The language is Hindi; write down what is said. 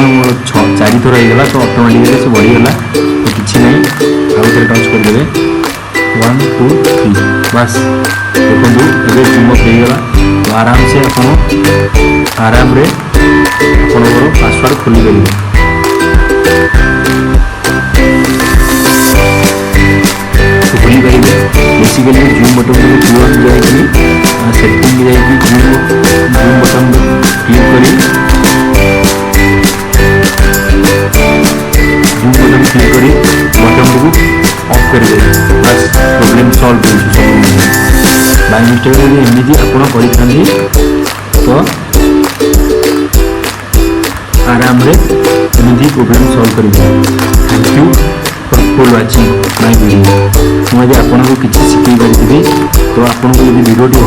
मोर 4 थर होगा तो ऑटोमेटिकली से बढ़ीगला तो किसी ना आउे टच करदे 1 2 3 बस देखो ये चुंबक होगा तो आराम से आराम रे आपंकर पासवर्ड खोली पारे खोली पारे बेसिकली जूम बटन को तुरंत जाकि सेटिंग जाकि जूम बटन क्लिक करी जूम बटन क्लिक करी बटन को ऑफ कर दे बस प्रॉब्लम सॉल्व हो सब बाय मिस्टेक एमती आप तो आराम रे एमती प्रॉब्लम सॉल्व करेंगे। Thank you for watching my video. मुझे आपको किसी शिखई पारि तो आपको यदि वीडियो